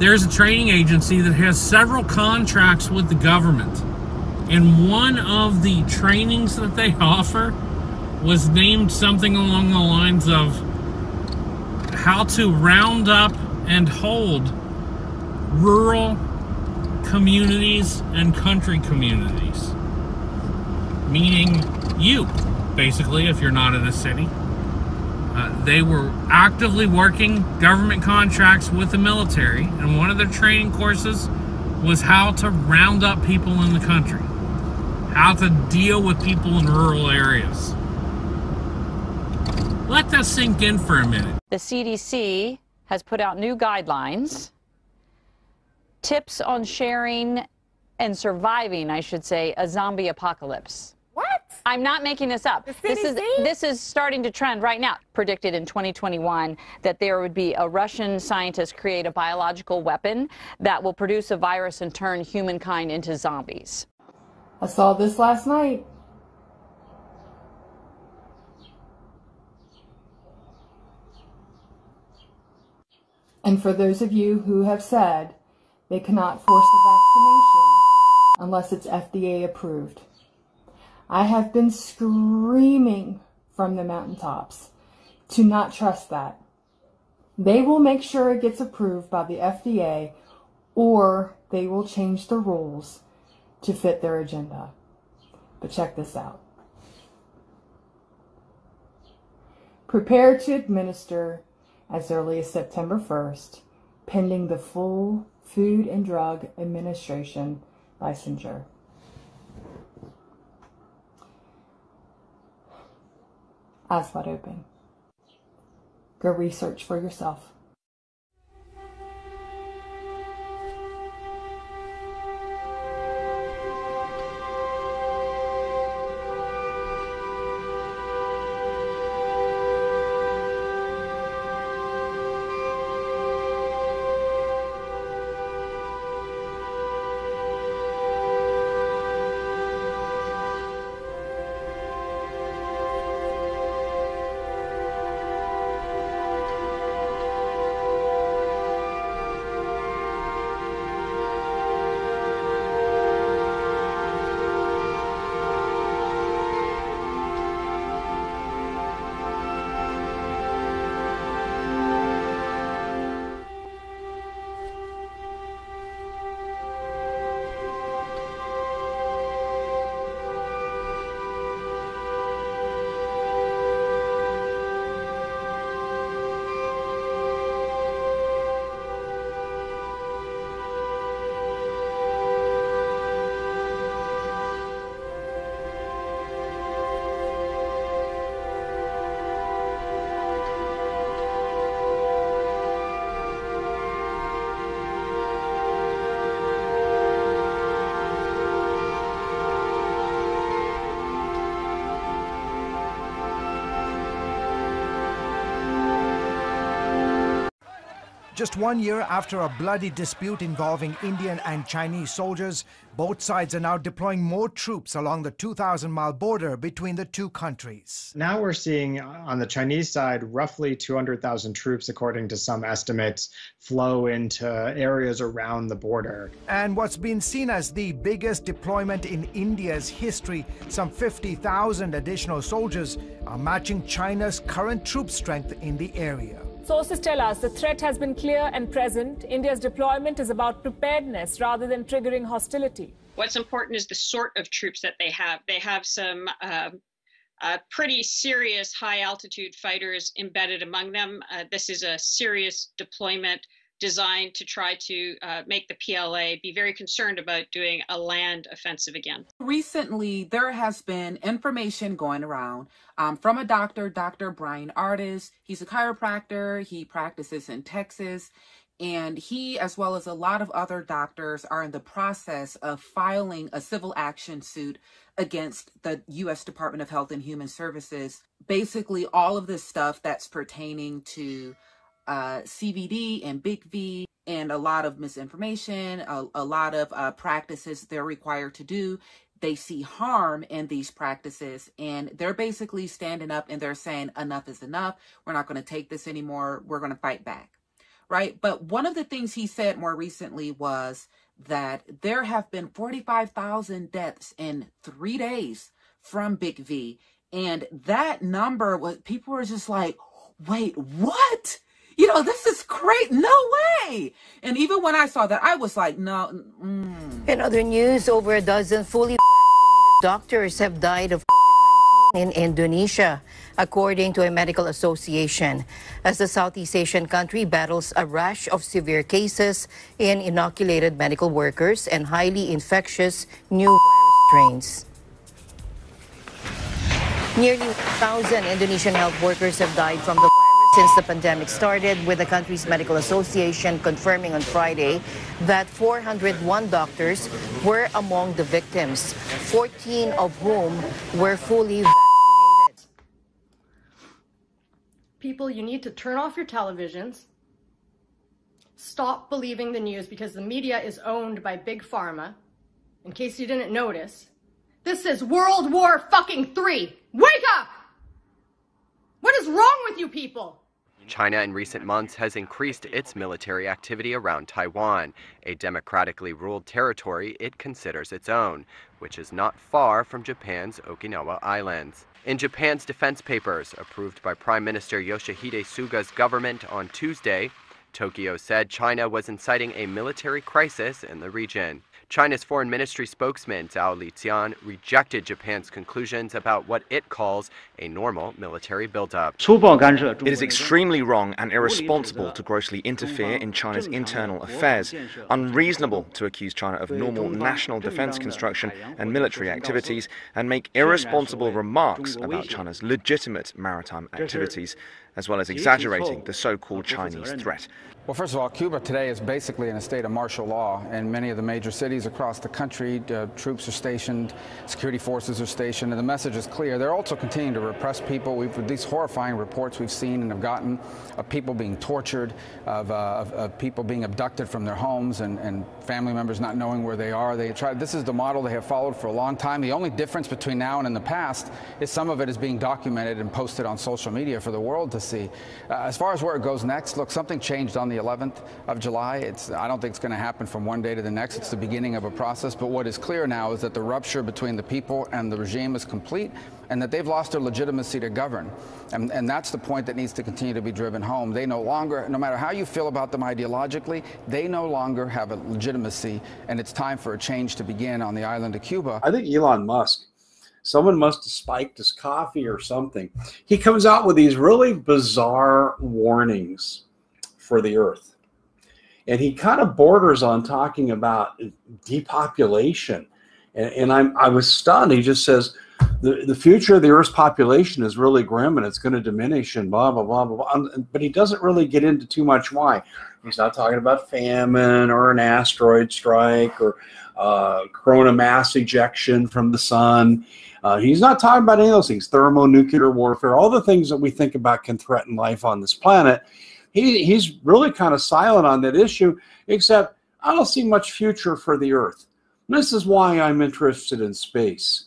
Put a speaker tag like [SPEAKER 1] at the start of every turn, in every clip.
[SPEAKER 1] there's a training agency that has several contracts with the government. And one of the trainings that they offer was named something along the lines of how to round up and hold rural communities and country communities. Meaning you, basically, if you're not in a city. They were actively working government contracts with the military, and one of their training courses was how to round up people in the country, how to deal with people in rural areas. Let that sink in for a minute.
[SPEAKER 2] The CDC has put out new guidelines, tips on sharing and surviving, I should say, a zombie apocalypse.
[SPEAKER 3] What?
[SPEAKER 2] I'm not making this up. This is starting to trend right now. Predicted in 2021 that there would be a Russian scientist create a biological weapon that will produce a virus and turn humankind into zombies.
[SPEAKER 4] I saw this last night. And for those of you who have said they cannot force a vaccination unless it's FDA approved, I have been screaming from the mountaintops to not trust that. They will make sure it gets approved by the FDA, or they will change the rules to fit their agenda. But check this out. Prepare to administer as early as September 1st, pending the full Food and Drug Administration licensure. Eyes wide open. Go research for yourself.
[SPEAKER 5] Just 1 year after a bloody dispute involving Indian and Chinese soldiers, both sides are now deploying more troops along the 2,000-mile border between the two countries.
[SPEAKER 6] Now we're seeing on the Chinese side roughly 200,000 troops, according to some estimates, flow into areas around the border.
[SPEAKER 5] And what's been seen as the biggest deployment in India's history, some 50,000 additional soldiers, are matching China's current troop strength in the area.
[SPEAKER 3] Sources tell us the threat has been clear and present. India's deployment is about preparedness rather than triggering hostility.
[SPEAKER 7] What's important is the sort of troops that they have. They have some pretty serious high-altitude fighters embedded among them. This is a serious deployment designed to try to make the PLA be very concerned about doing a land offensive again.
[SPEAKER 8] Recently, there has been information going around from a doctor, Dr. Brian Artis. He's a chiropractor. He practices in Texas. And he, as well as a lot of other doctors, are in the process of filing a civil action suit against the U.S. Department of Health and Human Services. Basically, all of this stuff that's pertaining to CBD and Big V and a lot of misinformation, a lot of practices they're required to do. They see harm in these practices, and they're basically standing up and they're saying enough is enough. We're not going to take this anymore. We're going to fight back. right? But one of the things he said more recently was that there have been 45,000 deaths in 3 days from Big V. And that number was, people were just like, wait, what? You know, this is great. No way. And even when I saw that, I was like, no.
[SPEAKER 9] In other news, over a dozen fully vaccinated doctors have died of COVID-19 in Indonesia, according to a medical association, as the Southeast Asian country battles a rash of severe cases in inoculated medical workers and highly infectious new virus strains. Nearly 1,000 Indonesian health workers have died from the virus since the pandemic started, with the country's medical association confirming on Friday that 401 doctors were among the victims, 14 of whom were fully vaccinated.
[SPEAKER 10] People, you need to turn off your televisions, stop believing the news because the media is owned by Big Pharma. In case you didn't notice, this is World War fucking III. Wake up! What is wrong with you people?
[SPEAKER 11] China in recent months has increased its military activity around Taiwan, a democratically ruled territory it considers its own, which is not far from Japan's Okinawa Islands. In Japan's defense papers, approved by Prime Minister Yoshihide Suga's government on Tuesday, Tokyo said China was inciting a military crisis in the region. China's foreign ministry spokesman Zhao Lijian rejected Japan's conclusions about what it calls a normal military buildup.
[SPEAKER 12] It is extremely wrong and irresponsible to grossly interfere in China's internal affairs, unreasonable to accuse China of normal national defense construction and military activities, and make irresponsible remarks about China's legitimate maritime activities, as well as exaggerating the so-called Chinese threat.
[SPEAKER 13] Well, first of all, Cuba today is basically in a state of martial law. In many of the major cities across the country, troops are stationed, security forces are stationed, and the message is clear. They're also continuing to repress people. These horrifying reports we've seen and have gotten of people being tortured, of people being abducted from their homes, and family members not knowing where they are. This is the model they have followed for a long time. The only difference between now and in the past is some of it is being documented and posted on social media for the world to see. As far as where it goes next, look, something changed on the 11th of July. I don't think it's going to happen from one day to the next. It's the beginning of a process. But what is clear now is that the rupture between the people and the regime is complete, and that they've lost their legitimacy to govern. And that's the point that needs to continue to be driven home. They no longer, no matter how you feel about them ideologically, they no longer have a legitimacy, and it's time for a change to begin on the island of Cuba.
[SPEAKER 14] I think Elon Musk, someone must have spiked his coffee or something. He comes out with these really bizarre warnings for the earth. And he kind of borders on talking about depopulation. And I was stunned. He just says, the future of the Earth's population is really grim and it's going to diminish and blah, blah, blah, blah, blah. But he doesn't really get into too much why. He's not talking about famine or an asteroid strike or corona mass ejection from the sun. He's not talking about any of those things, thermonuclear warfare, all the things that we think about can threaten life on this planet. He's really kind of silent on that issue, except I don't see much future for the Earth. And this is why I'm interested in space.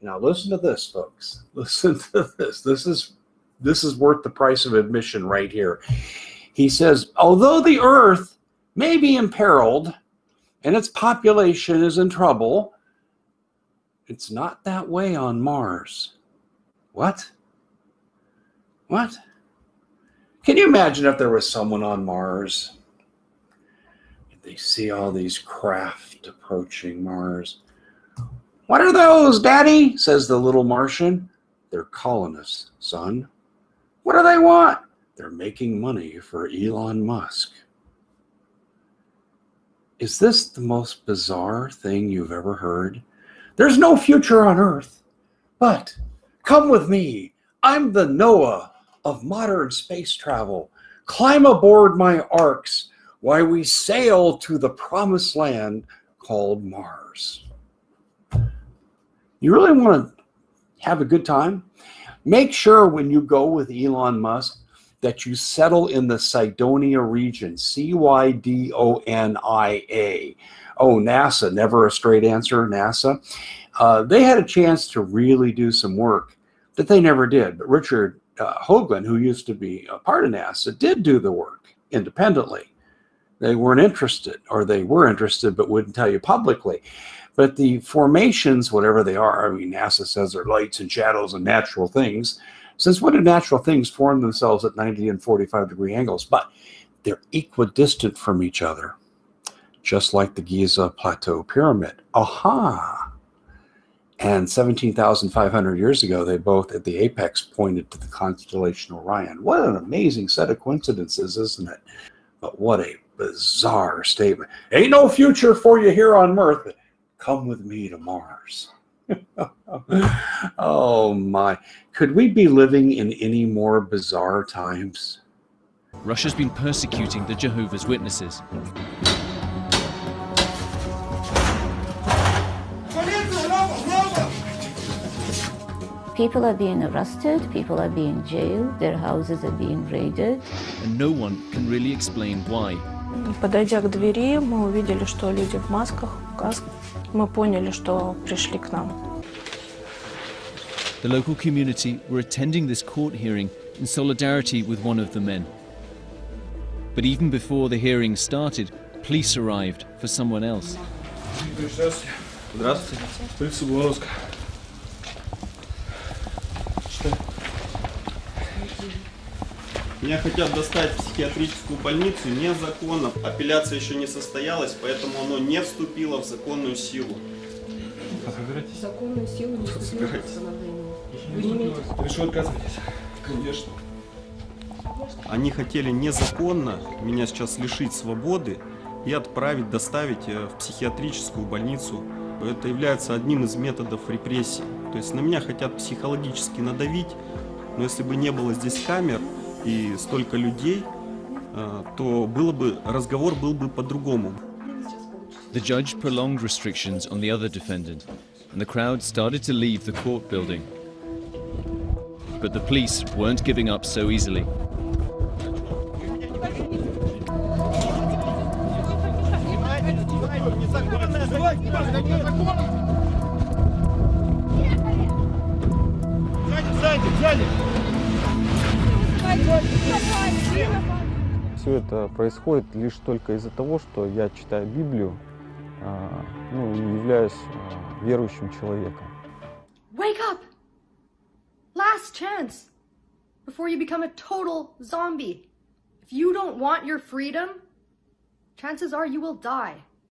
[SPEAKER 14] Now listen to this, folks. Listen to this. This is worth the price of admission right here. He says, although the Earth may be imperiled and its population is in trouble, it's not that way on Mars. What? What? Can you imagine if there was someone on Mars? They see all these craft approaching Mars. What are those, Daddy? Says the little Martian. They're colonists, son. What do they want? They're making money for Elon Musk. Is this the most bizarre thing you've ever heard? There's no future on Earth, but come with me. I'm the Noah of modern space travel. Climb aboard my arks while we sail to the promised land called Mars. You really want to have a good time? Make sure when you go with Elon Musk that you settle in the Cydonia region, Cydonia. Oh, NASA, never a straight answer, NASA. They had a chance to really do some work that they never did. But Richard Hoagland, who used to be a part of NASA, did do the work. independently. They weren't interested, or they were interested but wouldn't tell you publicly. But the formations, whatever they are, I mean, NASA says they're lights and shadows and natural things. Since when did natural things form themselves at 90 and 45-degree angles? But they're equidistant from each other, just like the Giza Plateau Pyramid. Aha! And 17,500 years ago, they both, at the apex, pointed to the constellation Orion. What an amazing set of coincidences, isn't it? But what a bizarre statement. Ain't no future for you here on Earth, but come with me to Mars. Oh my. Could we be living in any more bizarre times?
[SPEAKER 15] Russia's been persecuting the Jehovah's Witnesses.
[SPEAKER 16] People are being arrested, people are being jailed, their houses are being raided.
[SPEAKER 15] And no one can really explain why.
[SPEAKER 17] Подойдя к двери, мы увидели, что люди в масках, мы поняли, что пришли к нам.
[SPEAKER 15] The local community were attending this court hearing in solidarity with one of the men. But even before the hearing started, police arrived for someone else.
[SPEAKER 18] Здравствуйте. Меня хотят достать в психиатрическую больницу незаконно. Апелляция еще не состоялась, поэтому оно не вступило в законную силу. Собирайтесь. Законную силу не вступило в постановление. Вы не имеете... Вы отказываетесь? Конечно. Они хотели незаконно меня сейчас лишить свободы и отправить, доставить в психиатрическую больницу. Это является одним из методов репрессий. То есть на меня хотят психологически надавить, но если бы не было здесь камер и столько людей, то разговор был бы по-другому.
[SPEAKER 15] The judge prolonged restrictions on the other defendant, and the crowd started to leave the court building. But the police weren't giving up so easily.
[SPEAKER 19] Все это происходит лишь только из-за того, что я читаю Библию, и являюсь верующим человеком.
[SPEAKER 10] Wake up! Last chance before you become a total zombie. If you don't want your freedom, chances are you will die.